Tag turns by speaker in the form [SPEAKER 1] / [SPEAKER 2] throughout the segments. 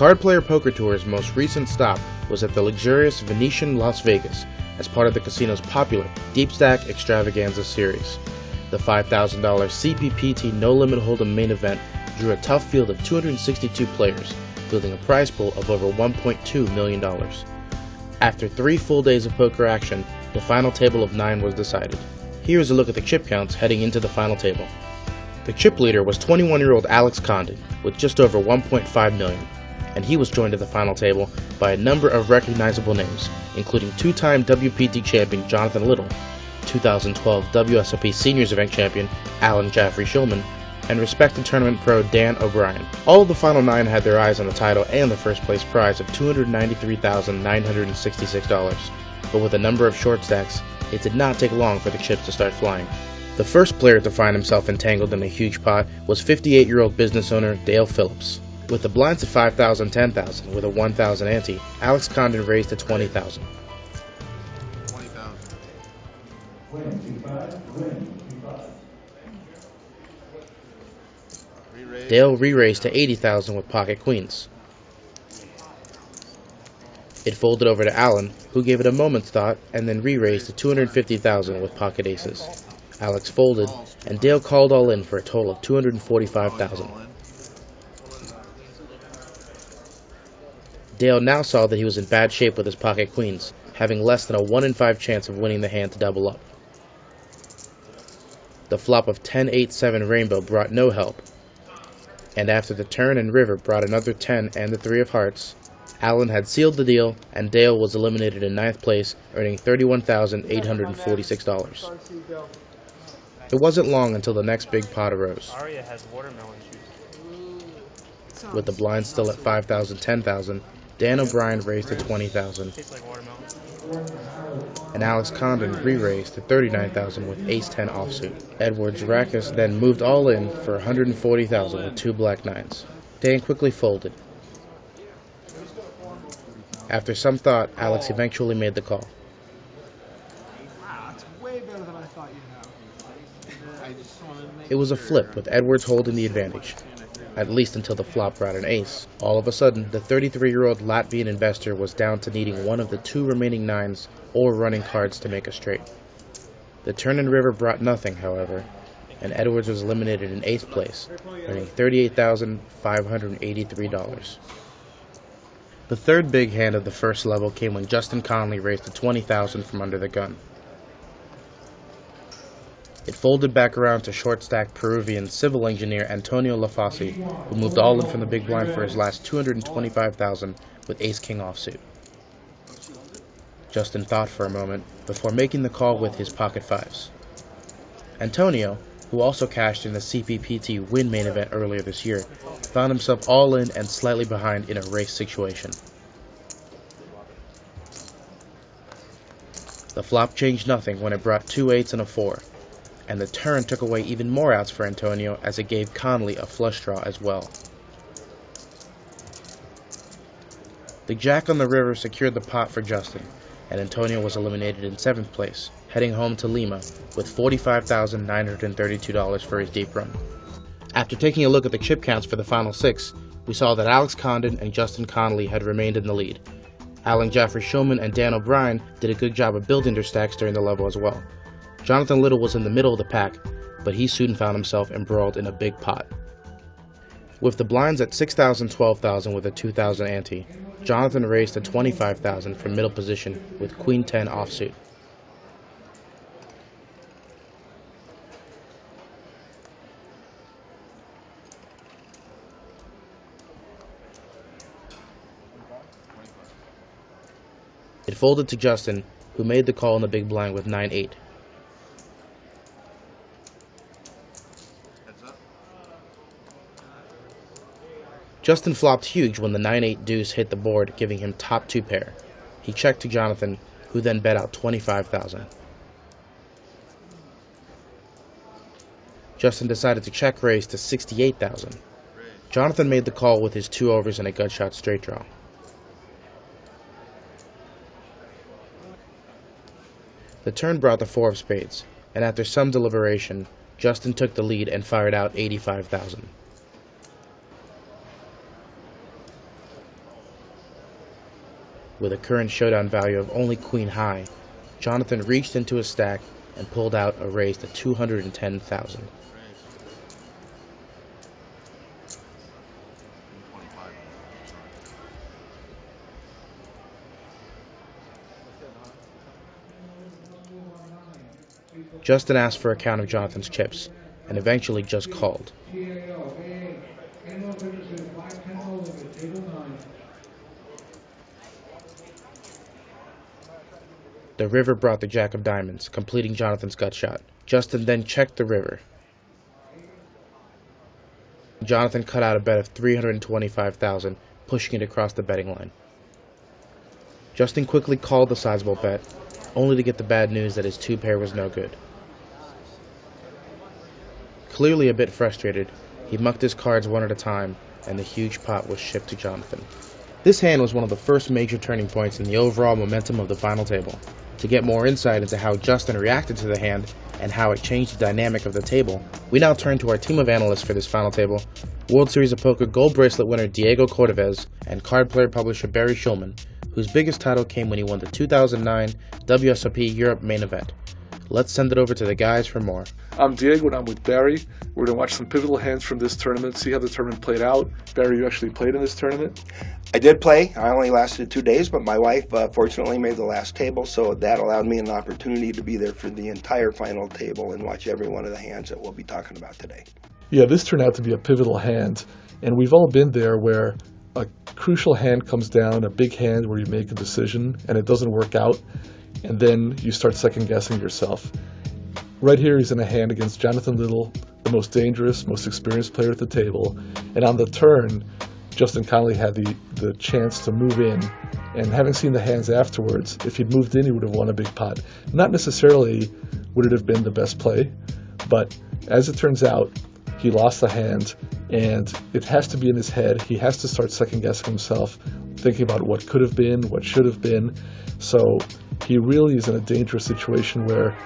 [SPEAKER 1] Card Player Poker Tour's most recent stop was at the luxurious Venetian Las Vegas as part of the casino's popular Deep Stack Extravaganza series. The $5,000 CPPT No Limit Hold'em main event drew a tough field of 262 players, fielding a prize pool of over $1.2 million. After 3 full days of poker action, the final table of 9 was decided. Here's a look at the chip counts heading into the final table. The chip leader was 21-year-old Alex Condon with just over $1.5 million, and he was joined at the final table by a number of recognizable names, including 2-time WPT champion Jonathan Little, 2012 WSOP Seniors Event champion Alan Jaffrey Shulman, and respected tournament pro Dan O'Brien. All of the final 9 had their eyes on the title and the first place prize of $293,966, but with a number of short stacks, it did not take long for the chips to start flying. The first player to find himself entangled in a huge pot was 58-year-old business owner Dale Phillips. With the blinds at $5,000, $10,000 with a $1,000 ante, Alex Condon raised to $20,000. Dale re-raised to $80,000 with pocket queens. It folded over to Alan, who gave it a moment's thought and then re-raised to $250,000 with pocket aces. Alex folded, and Dale called all in for a total of $245,000. Dale now saw that he was in bad shape with his pocket queens, having less than a 1 in 5 chance of winning the hand to double up. The flop of 10-8-7 rainbow brought no help, and after the turn and river brought another 10 and the 3 of hearts, Alan had sealed the deal, and Dale was eliminated in 9th place, earning $31,846. It wasn't long until the next big pot arose. With the blinds still at $5,000, $10,000, Dan O'Brien raised to $20,000, and Alex Condon re-raised to $39,000 with ace-10 offsuit. Edward Zarakis then moved all in for $140,000 with 2 black nines. Dan quickly folded. After some thought, Alex eventually made the call. It was a flip, with Edwards holding the advantage, at least until the flop brought an ace. All of a sudden, the 33-year-old Latvian investor was down to needing one of the 2 remaining 9s or running cards to make a straight. The turn and river brought nothing, however, and Edwards was eliminated in 8th place, earning $38,583. The third big hand of the first level came when Justin Conley raised to $20,000 from under the gun. It folded back around to short-stack Peruvian civil engineer Antonio Lafasi, who moved all in from the big blind for his last $225,000 with ace-king offsuit. Justin thought for a moment before making the call with his pocket 5s. Antonio, who also cashed in the CPPT win main event earlier this year, found himself all in and slightly behind in a race situation. The flop changed nothing when it brought 2 8s and a 4, and the turn took away even more outs for Antonio as it gave Conley a flush draw as well. The jack on the river secured the pot for Justin, and Antonio was eliminated in 7th place, heading home to Lima with $45,932 for his deep run. After taking a look at the chip counts for the final 6, we saw that Alex Condon and Justin Conley had remained in the lead. Alan Jaffrey Shulman and Dan O'Brien did a good job of building their stacks during the level as well. Jonathan Little was in the middle of the pack, but he soon found himself embroiled in a big pot. With the blinds at $6,000, $12,000 with a $2,000 ante, Jonathan raised to $25,000 from middle position with Queen 10 offsuit. It folded to Justin, who made the call in the big blind with 9-8. Justin flopped huge when the 9-8 deuce hit the board, giving him top 2 pair. He checked to Jonathan, who then bet out $25,000. Justin decided to check raise to $68,000. Jonathan made the call with his 2 overs and a gut shot straight draw. The turn brought the 4 of spades, and after some deliberation, Justin took the lead and fired out $85,000. With a current showdown value of only queen high, Jonathan reached into his stack and pulled out a raise to $210,000. Justin asked for a count of Jonathan's chips, and eventually just called. The river brought the jack of diamonds, completing Jonathan's gut shot. Justin then checked the river. Jonathan cut out a bet of $325,000, pushing it across the betting line. Justin quickly called the sizable bet, only to get the bad news that his two-pair was no good. Clearly a bit frustrated, he mucked his cards one at a time, and the huge pot was shipped to Jonathan. This hand was one of the first major turning points in the overall momentum of the final table. To get more insight into how Justin reacted to the hand and how it changed the dynamic of the table, we now turn to our team of analysts for this final table: World Series of Poker Gold Bracelet winner Diego Cordovez and card player publisher Barry Shulman, whose biggest title came when he won the 2009 WSOP Europe main event. Let's send it over to the guys for more.
[SPEAKER 2] I'm Diego and I'm with Barry. We're going to watch some pivotal hands from this tournament, see how the tournament played out. Barry, you actually played in this tournament?
[SPEAKER 3] I did play. I only lasted 2 days, but my wife fortunately made the last table, so that allowed me an opportunity to be there for the entire final table and watch every one of the hands that we'll be talking about today.
[SPEAKER 2] Yeah, this turned out to be a pivotal hand, and we've all been there where a crucial hand comes down, a big hand where you make a decision and it doesn't work out, and then you start second-guessing yourself. Right here he's in a hand against Jonathan Little, the most dangerous, most experienced player at the table, and on the turn, Justin Connolly had the chance to move in, and having seen the hands afterwards, if he'd moved in, he would have won a big pot. Not necessarily would it have been the best play, but as it turns out, he lost the hand, and it has to be in his head. He has to start second-guessing himself, thinking about what could have been, what should have been. So he really is in a dangerous situation where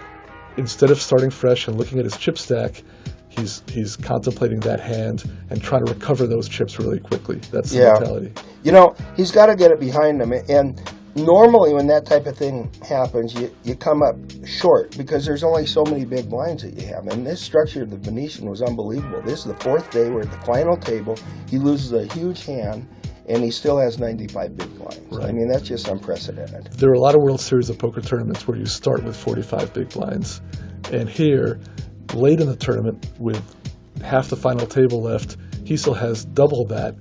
[SPEAKER 2] instead of starting fresh and looking at his chip stack, he's contemplating that hand and trying to recover those chips really quickly. That's the mentality.
[SPEAKER 3] You know, he's got to get it behind him. And normally when that type of thing happens, you come up short because there's only so many big blinds that you have. And this structure of the Venetian was unbelievable. This is the fourth day. We're at the final table. He loses a huge hand, and he still has 95 big blinds. Right. I mean, that's just unprecedented.
[SPEAKER 2] There are a lot of World Series of Poker tournaments where you start with 45 big blinds. And here, late in the tournament, with half the final table left, he still has double that.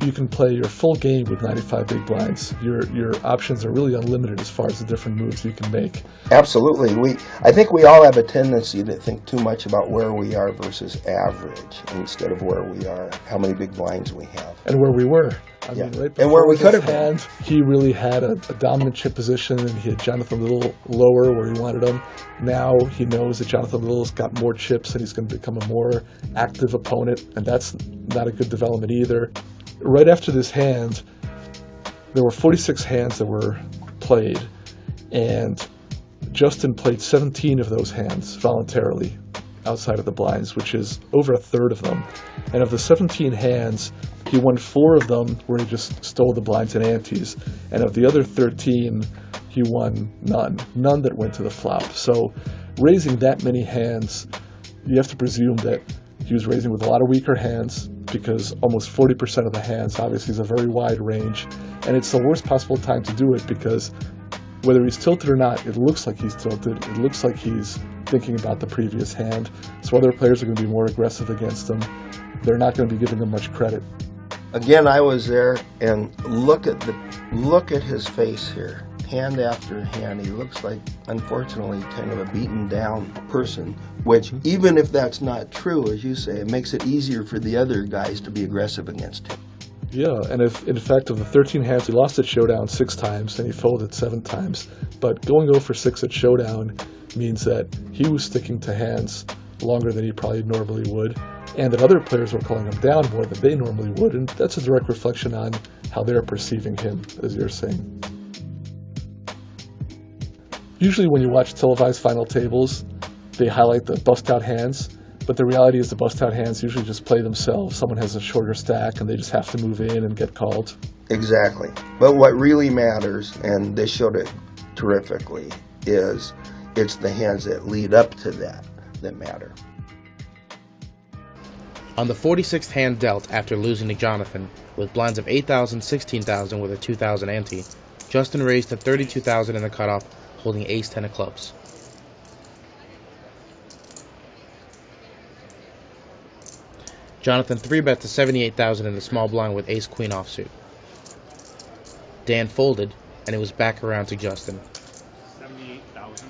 [SPEAKER 2] You can play your full game with 95 big blinds. Your options are really unlimited as far as the different moves you can make.
[SPEAKER 3] Absolutely. I think we all have a tendency to think too much about where we are versus average instead of where we are, how many big blinds we have.
[SPEAKER 2] And where we were. I mean, right
[SPEAKER 3] and where we could have been.
[SPEAKER 2] He really had a dominant chip position, and he had Jonathan Little lower where he wanted him. Now he knows that Jonathan Little's got more chips and he's going to become a more active opponent, and that's not a good development either. Right after this hand, there were 46 hands that were played, and Justin played 17 of those hands voluntarily outside of the blinds, which is over a third of them. And of the 17 hands, he won 4 of them where he just stole the blinds and antes. And of the other 13, he won none that went to the flop. So raising that many hands, you have to presume that he was raising with a lot of weaker hands, because almost 40% of the hands obviously is a very wide range. And it's the worst possible time to do it because whether he's tilted or not, it looks like he's tilted. It looks like he's thinking about the previous hand. So other players are going to be more aggressive against him. They're not going to be giving him much credit.
[SPEAKER 3] Again, I was there, and look at his face here. Hand after hand, he looks like, unfortunately, kind of a beaten down person, which even if that's not true, as you say, it makes it easier for the other guys to be aggressive against him.
[SPEAKER 2] Yeah, and if, in fact, of the 13 hands, he lost at Showdown 6 times, and he folded 7 times. But going 0 for 6 at Showdown means that he was sticking to hands longer than he probably normally would, and that other players were calling him down more than they normally would, and that's a direct reflection on how they're perceiving him, as you're saying. Usually when you watch televised final tables, they highlight the bust-out hands, But the reality is the bust-out hands usually just play themselves. Someone has a shorter stack, and they just have to move in and get called.
[SPEAKER 3] Exactly. But what really matters, and they showed it terrifically, is it's the hands that lead up to that matter.
[SPEAKER 1] On the 46th hand dealt after losing to Jonathan, with blinds of 8,000, 16,000 with a 2,000 ante, Justin raised to 32,000 in the cutoff, holding ace-10 of clubs. Jonathan 3-bet to 78,000 in the small blind with ace-queen offsuit. Dan folded, and it was back around to Justin.
[SPEAKER 4] 78,000.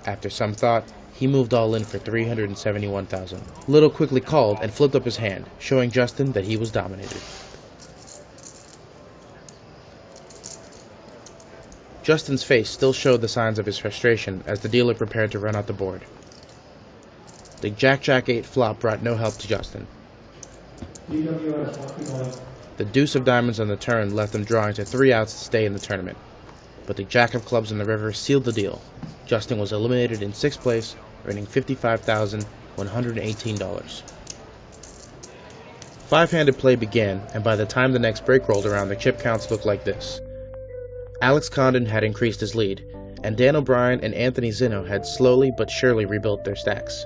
[SPEAKER 1] After some thought, he moved all in for 371,000. Little quickly called and flipped up his hand, showing Justin that he was dominated. Justin's face still showed the signs of his frustration as the dealer prepared to run out the board. The Jack-Jack-8 flop brought no help to Justin. The deuce of diamonds on the turn left them drawing to 3 outs to stay in the tournament. But the jack of clubs in the river sealed the deal. Justin was eliminated in 6th place, earning $55,118. Five-handed play began, and by the time the next break rolled around, the chip counts looked like this. Alex Condon had increased his lead, and Dan O'Brien and Anthony Zinno had slowly but surely rebuilt their stacks.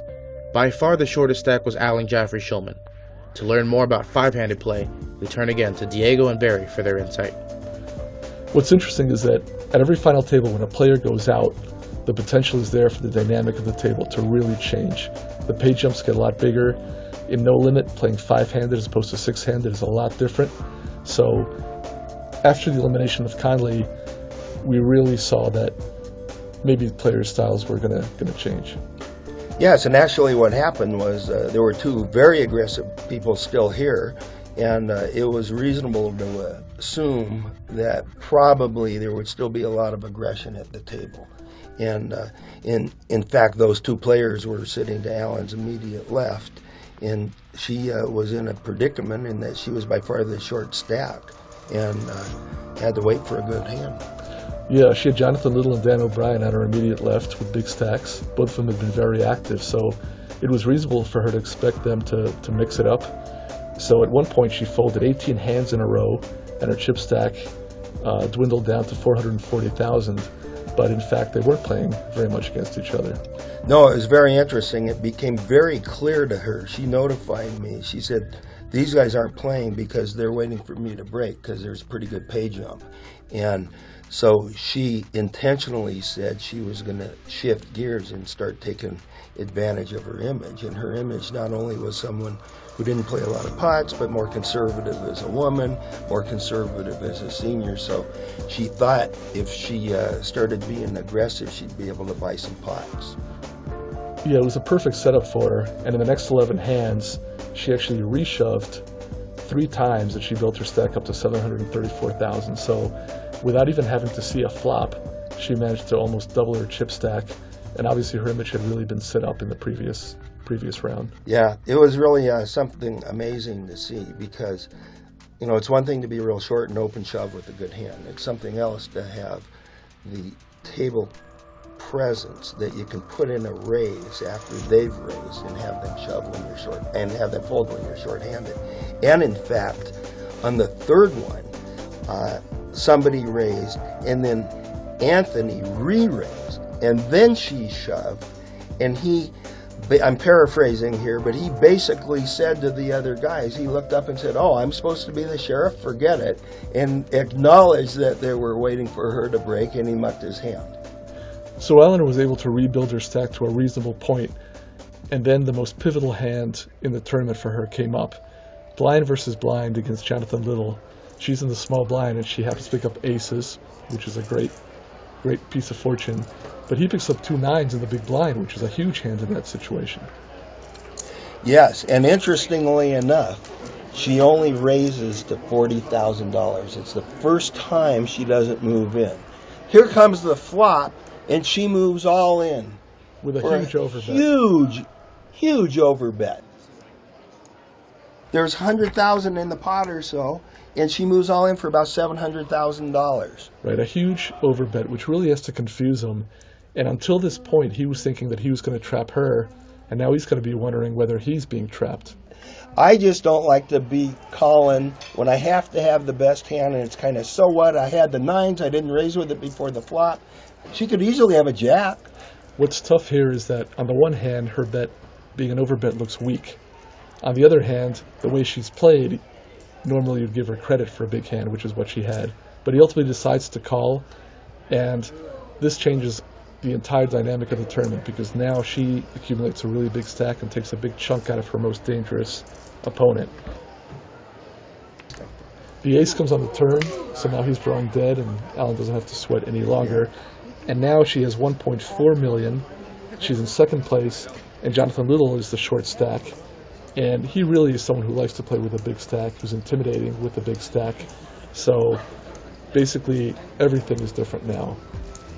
[SPEAKER 1] By far the shortest stack was Alan Jaffrey Shulman. To learn more about five-handed play, we turn again to Diego and Barry for their insight.
[SPEAKER 2] What's interesting is that at every final table, when a player goes out, the potential is there for the dynamic of the table to really change. The pay jumps get a lot bigger. In No Limit, playing five-handed as opposed to six-handed is a lot different. So after the elimination of Conley, we really saw that maybe players' styles were going to change.
[SPEAKER 3] Yes, and actually what happened was there were two very aggressive people still here, and it was reasonable to assume that probably there would still be a lot of aggression at the table. And in fact, those two players were sitting to Alan's immediate left, and she was in a predicament in that she was by far the short stack and had to wait for a good hand.
[SPEAKER 2] Yeah, she had Jonathan Little and Dan O'Brien at her immediate left with big stacks. Both of them had been very active, so it was reasonable for her to expect them to mix it up. So at one point she folded 18 hands in a row, and her chip stack dwindled down to 440,000. But in fact, they weren't playing very much against each other.
[SPEAKER 3] No, it was very interesting. It became very clear to her. She notified me. She said, these guys aren't playing because they're waiting for me to break because there's a pretty good pay jump. And so she intentionally said she was going to shift gears and start taking advantage of her image. And her image not only was someone who didn't play a lot of pots, but more conservative as a woman, more conservative as a senior. So she thought if she started being aggressive, she'd be able to buy some pots.
[SPEAKER 2] Yeah, it was a perfect setup for her. And in the next 11 hands, she actually reshoved 3 times, and she built her stack up to 734,000. So without even having to see a flop, she managed to almost double her chip stack. And obviously her image had really been set up in the previous round.
[SPEAKER 3] Yeah, it was really something amazing to see because, you know, it's one thing to be real short and open shove with a good hand. It's something else to have the table presence that you can put in a raise after they've raised and have them shove when you're short and have them fold when you're short-handed. And in fact, on the third one, somebody raised and then Anthony re-raised and then she shoved, and I'm paraphrasing here, but he basically said to the other guys, he looked up and said, oh, I'm supposed to be the sheriff, forget it, and acknowledged that they were waiting for her to break, and he mucked his hand.
[SPEAKER 2] So Eleanor was able to rebuild her stack to a reasonable point, and then the most pivotal hand in the tournament for her came up. Blind versus blind against Jonathan Little. She's in the small blind, and she happens to pick up aces, which is a great piece of fortune. But he picks up 2 nines in the big blind, which is a huge hand in that situation.
[SPEAKER 3] Yes, and interestingly enough, she only raises to $40,000. It's the first time she doesn't move in. Here comes the flop, and she moves all in.
[SPEAKER 2] With a huge overbet.
[SPEAKER 3] Huge overbet. there's 100,000 in the pot or so, and she moves all in for about $700,000.
[SPEAKER 2] Right, a huge overbet, which really has to confuse him. And until this point, he was thinking that he was going to trap her, and now he's going to be wondering whether he's being trapped.
[SPEAKER 3] I just don't like to be calling when I have to have the best hand, and it's kind of, so what? I had the nines, I didn't raise with it before the flop. She could easily have a jack.
[SPEAKER 2] What's tough here is that, on the one hand, her bet being an overbet looks weak. On the other hand, the way she's played, normally you'd give her credit for a big hand, which is what she had. But he ultimately decides to call, and this changes the entire dynamic of the tournament, because now she accumulates a really big stack and takes a big chunk out of her most dangerous opponent. The ace comes on the turn, so now he's drawing dead, and Alan doesn't have to sweat any longer. And now she has 1.4 million. She's in second place, and Jonathan Little is the short stack. And he really is someone who likes to play with a big stack, who's intimidating with a big stack. So basically, everything is different now.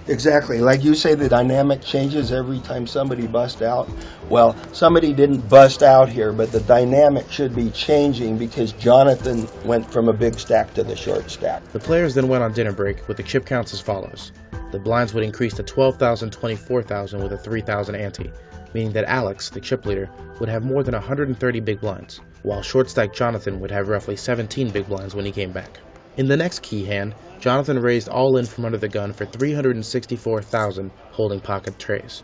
[SPEAKER 3] Exactly. Like you say, the dynamic changes every time somebody busts out. Well, somebody didn't bust out here, but the dynamic should be changing because Jonathan went from a big stack to the short stack.
[SPEAKER 1] The players then went on dinner break with the chip counts as follows. The blinds would increase to 12,000, 24,000 with a 3,000 ante, meaning that Alex, the chip leader, would have more than 130 big blinds, while short stack Jonathan would have roughly 17 big blinds when he came back. In the next key hand, Jonathan raised all in from under the gun for 364,000, holding pocket trays.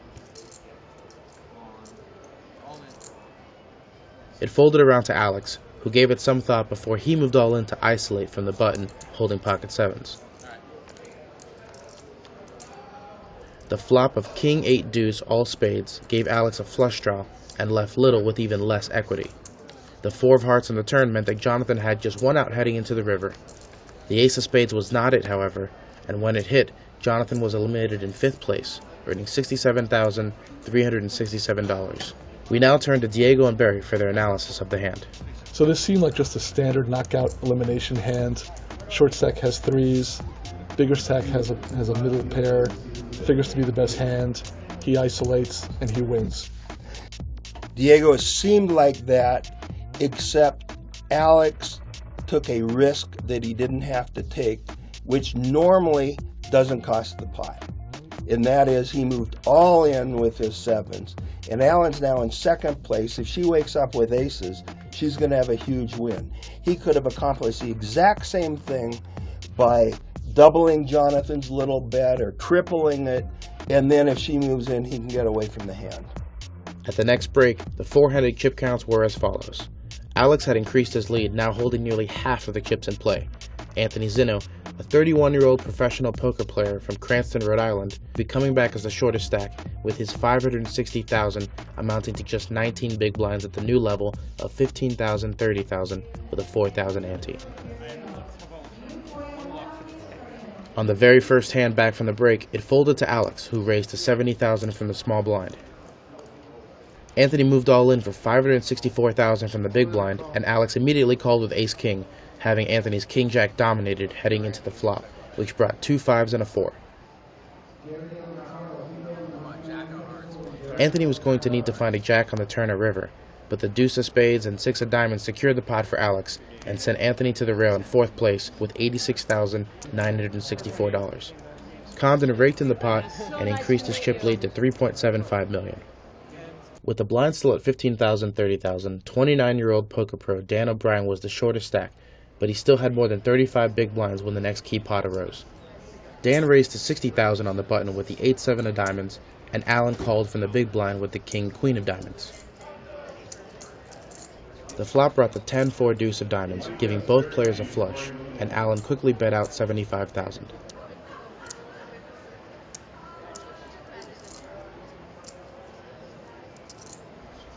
[SPEAKER 1] It folded around to Alex, who gave it some thought before he moved all in to isolate from the button, holding pocket sevens. The flop of King 8 deuce all spades gave Alex a flush draw and left Little with even less equity. The 4 of hearts on the turn meant that Jonathan had just one out heading into the river. The ace of spades was not it, however, and when it hit, Jonathan was eliminated in 5th place, earning $67,367. We now turn to Diego and Barry for their analysis of the hand.
[SPEAKER 2] So this seemed like just a standard knockout elimination hand. Short stack has 3s, bigger stack has a middle pair, figures to be the best hand, he isolates, and he wins.
[SPEAKER 3] Diego seemed like that, except Alex took a risk that he didn't have to take, which normally doesn't cost the pot. And that is, he moved all in with his sevens. And Alan's now in second place. If she wakes up with aces, she's going to have a huge win. He could have accomplished the exact same thing by doubling Jonathan's little bet or tripling it, and then if she moves in, he can get away from the hand.
[SPEAKER 1] At the next break, the 4-handed chip counts were as follows. Alex had increased his lead, now holding nearly half of the chips in play. Anthony Zinno, a 31-year-old professional poker player from Cranston, Rhode Island, would be coming back as the shortest stack, with his 560,000 amounting to just 19 big blinds at the new level of 15,000, 30,000 with a 4,000 ante. On the very first hand back from the break, it folded to Alex, who raised to 70,000 from the small blind. Anthony moved all in for 564,000 from the big blind, and Alex immediately called with ace-king, having Anthony's king-jack dominated heading into the flop, which brought 2 5s and a 4. Anthony was going to need to find a jack on the turn or river, but the deuce of spades and 6 of diamonds secured the pot for Alex and sent Anthony to the rail in 4th place with $86,964. Condon raked in the pot and increased his chip lead to $3.75 million. With the blind still at 15,000, 30,000, 29-year-old poker pro Dan O'Brien was the shortest stack, but he still had more than 35 big blinds when the next key pot arose. Dan raised to 60,000 on the button with the 8-7 of diamonds, and Alan called from the big blind with the king-queen of diamonds. The flop brought the 10-4 deuce of diamonds, giving both players a flush, and Alan quickly bet out 75,000.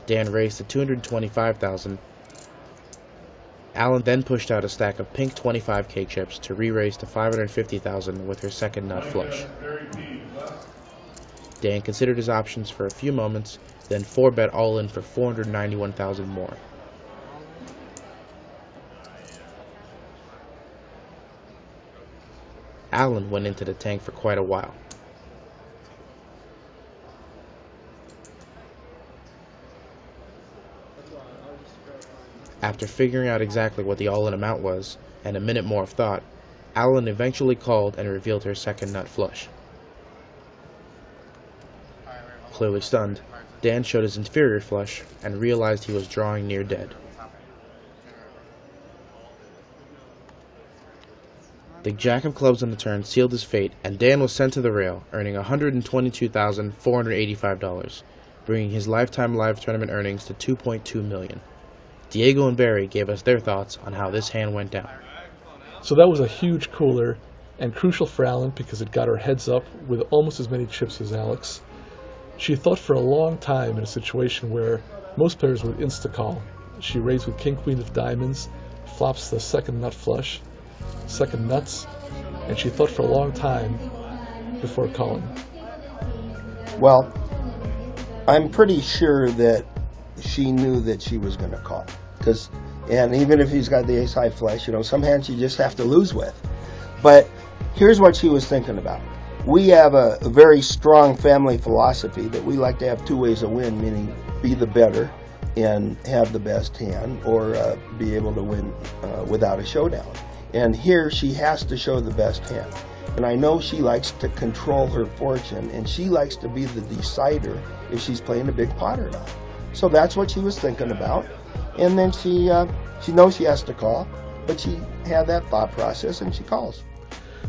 [SPEAKER 1] Dan raised to 225,000. Alan then pushed out a stack of pink 25K chips to re-raise to 550,000 with her second nut flush. Dan considered his options for a few moments, then 4-bet all in for 491,000 more. Alan went into the tank for quite a while. After figuring out exactly what the all-in amount was, and a minute more of thought, Alan eventually called and revealed her second nut flush. Clearly stunned, Dan showed his inferior flush and realized he was drawing near dead. The jack of clubs on the turn sealed his fate, and Dan was sent to the rail, earning $122,485, bringing his lifetime live tournament earnings to $2.2 million. Diego and Barry gave us their thoughts on how this hand went down.
[SPEAKER 2] So that was a huge cooler and crucial for Alan because it got her heads up with almost as many chips as Alex. She thought for a long time in a situation where most players would insta-call. She raised with king-queen of diamonds, flops the second nut flush, second nuts, and she thought for a long time before calling.
[SPEAKER 3] Well, I'm pretty sure that she knew that she was going to call. And even if he's got the ace-high flush, some hands you just have to lose with. But here's what she was thinking about. We have a very strong family philosophy that we like to have two ways of win, meaning be the better and have the best hand, or be able to win without a showdown. And here she has to show the best hand. And I know she likes to control her fortune, and she likes to be the decider if she's playing a big pot or not. So that's what she was thinking about. And then she knows she has to call, but she had that thought process and she calls.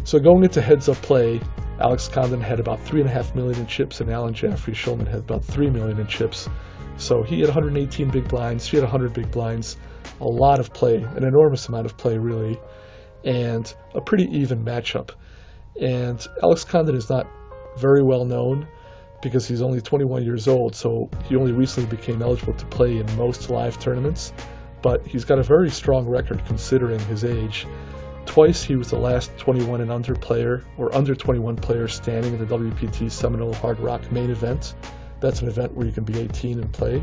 [SPEAKER 2] So going into heads-up play, Alex Condon had about $3.5 million in chips, and Alan Jeffrey Shulman had about $3 million in chips. So he had 118 big blinds, she had 100 big blinds, a lot of play, an enormous amount of play really, and a pretty even matchup. And Alex Condon is not very well known because he's only 21 years old, so he only recently became eligible to play in most live tournaments, but he's got a very strong record considering his age. Twice he was the last 21 and under player, or under 21 player standing in the WPT Seminole Hard Rock main event. That's an event where you can be 18 and play.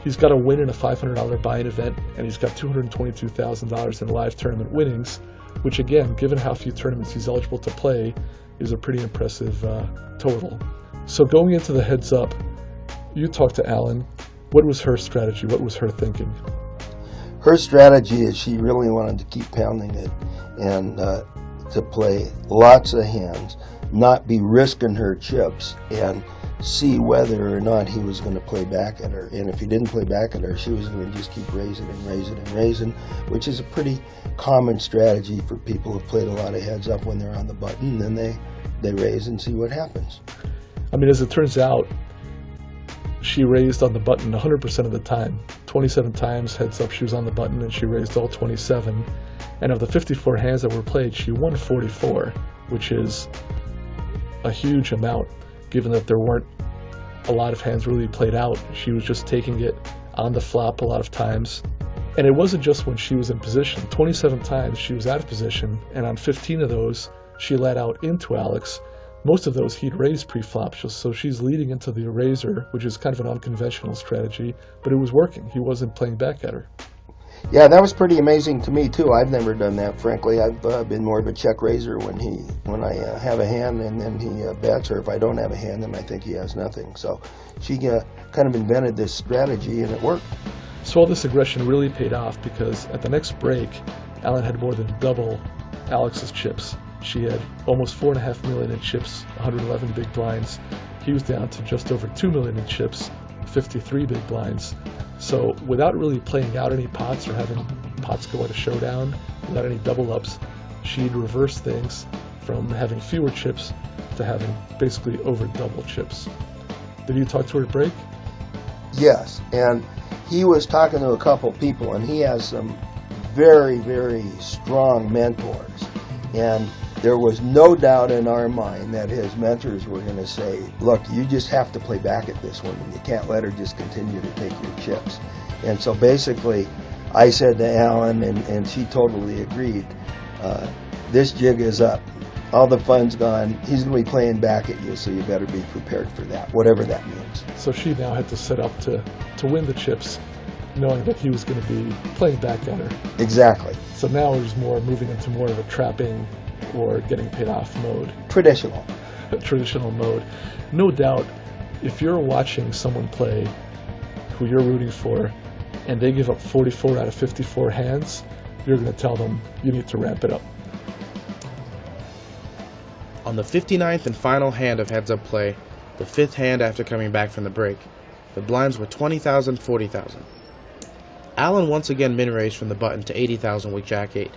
[SPEAKER 2] He's got a win in a $500 buy-in event, and he's got $222,000 in live tournament winnings, which again, given how few tournaments he's eligible to play, is a pretty impressive total. So going into the heads up, you talked to Alan. What was her strategy? What was her thinking?
[SPEAKER 3] Her strategy is she really wanted to keep pounding it and to play lots of hands, not be risking her chips, and see whether or not he was going to play back at her. And if he didn't play back at her, she was going to just keep raising and raising and raising, which is a pretty common strategy for people who've played a lot of heads up when they're on the button. Then they raise and see what happens.
[SPEAKER 2] I mean, as it turns out, she raised on the button 100% of the time. 27 times heads up she was on the button, and she raised all 27. And of the 54 hands that were played, she won 44, which is a huge amount, given that there weren't a lot of hands really played out. She was just taking it on the flop a lot of times. And it wasn't just when she was in position. 27 times she was out of position, and on 15 of those, she led out into Alex. Most of those he'd raised pre-flop, so she's leading into the razor, which is kind of an unconventional strategy, but it was working. He wasn't playing back at her.
[SPEAKER 3] Yeah, that was pretty amazing to me too. I've never done that, frankly. I've been more of a check raiser when I have a hand and then he bets, or if I don't have a hand, then I think he has nothing. So she kind of invented this strategy, and it worked.
[SPEAKER 2] So all this aggression really paid off, because at the next break, Alan had more than double Alex's chips. She had almost $4.5 million in chips, 111 big blinds. He was down to just over $2 million in chips, 53 big blinds. So without really playing out any pots or having pots go at a showdown, without any double ups, she'd reverse things from having fewer chips to having basically over double chips. Did you talk to her at break?
[SPEAKER 3] Yes, and he was talking to a couple people, and he has some very, very strong mentors. And there was no doubt in our mind that his mentors were going to say, look, you just have to play back at this one, and you can't let her just continue to take your chips. And so basically, I said to Alan, and she totally agreed, this jig is up. All the fun's gone. He's going to be playing back at you, so you better be prepared for that, whatever that means.
[SPEAKER 2] So she now had to set up to win the chips, knowing that he was going to be playing back at her.
[SPEAKER 3] Exactly.
[SPEAKER 2] So now it was more moving into more of a trapping or getting paid off mode.
[SPEAKER 3] Traditional.
[SPEAKER 2] Traditional mode. No doubt, if you're watching someone play who you're rooting for, and they give up 44 out of 54 hands, you're going to tell them you need to ramp it up.
[SPEAKER 1] On the 59th and final hand of heads-up play, the fifth hand after coming back from the break, the blinds were 20,000, 40,000. Alan once again min-raised from the button to 80,000 with Jack 8.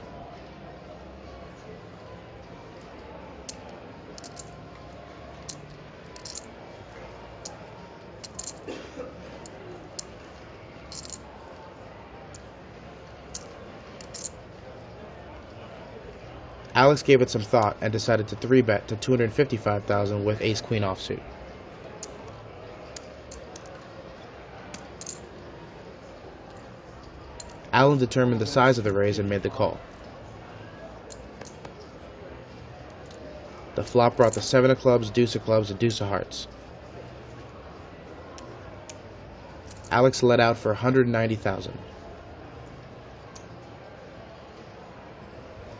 [SPEAKER 1] Alex gave it some thought and decided to 3-bet to 255,000 with ace-queen offsuit. Alan determined the size of the raise and made the call. The flop brought the 7 of clubs, deuce of clubs, and deuce of hearts. Alex let out for 190,000.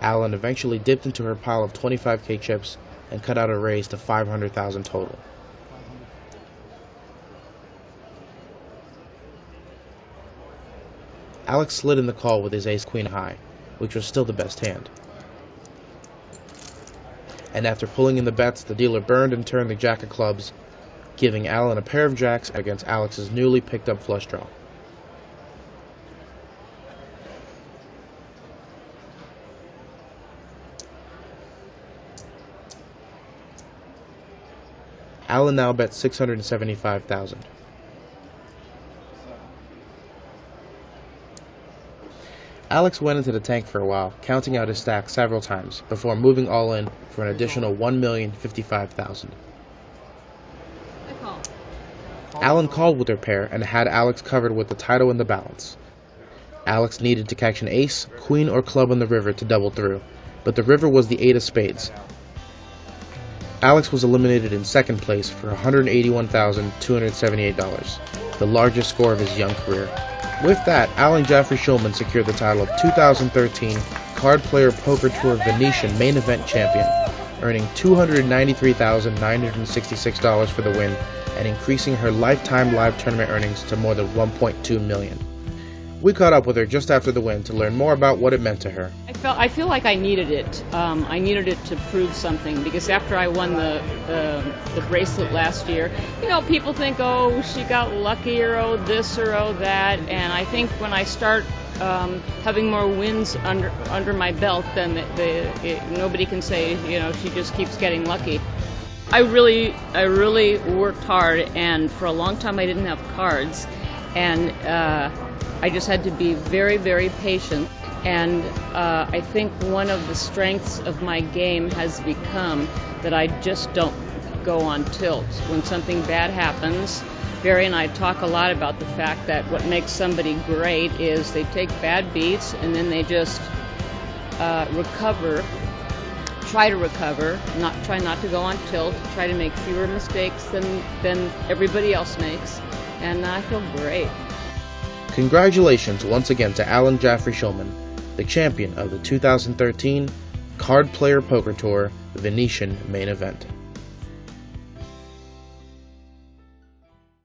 [SPEAKER 1] Alan eventually dipped into her pile of 25k chips and cut out a raise to 500,000 total. Alex slid in the call with his ace-queen high, which was still the best hand. And after pulling in the bets, the dealer burned and turned the jack of clubs, giving Alan a pair of jacks against Alex's newly picked up flush draw. Alan now bet 675,000. Alex went into the tank for a while, counting out his stack several times, before moving all in for an additional 1,055,000. Alan called with her pair and had Alex covered with the title and the balance. Alex needed to catch an ace, queen, or club on the river to double through, but the river was the 8 of spades. Alex was eliminated in second place for $181,278, the largest score of his young career. With that, Alan Jeffrey Shulman secured the title of 2013 Card Player Poker Tour Venetian Main Event Champion, earning $293,966 for the win and increasing her lifetime live tournament earnings to more than $1.2 million. We caught up with her just after the win to learn more about what it meant to her.
[SPEAKER 5] I feel like I needed it. I needed it to prove something, because after I won the bracelet last year, people think, oh, she got lucky, or oh this or oh that, and I think when I start having more wins under my belt, then nobody can say, she just keeps getting lucky. I really worked hard, and for a long time I didn't have cards, and I just had to be very, very patient. And I think one of the strengths of my game has become that I just don't go on tilt. When something bad happens, Barry and I talk a lot about the fact that what makes somebody great is they take bad beats and then they just try to recover, try not to go on tilt, try to make fewer mistakes than everybody else makes, and I feel great.
[SPEAKER 1] Congratulations once again to Alan Jeffrey Shulman, the champion of the 2013 Card Player Poker Tour Venetian Main Event.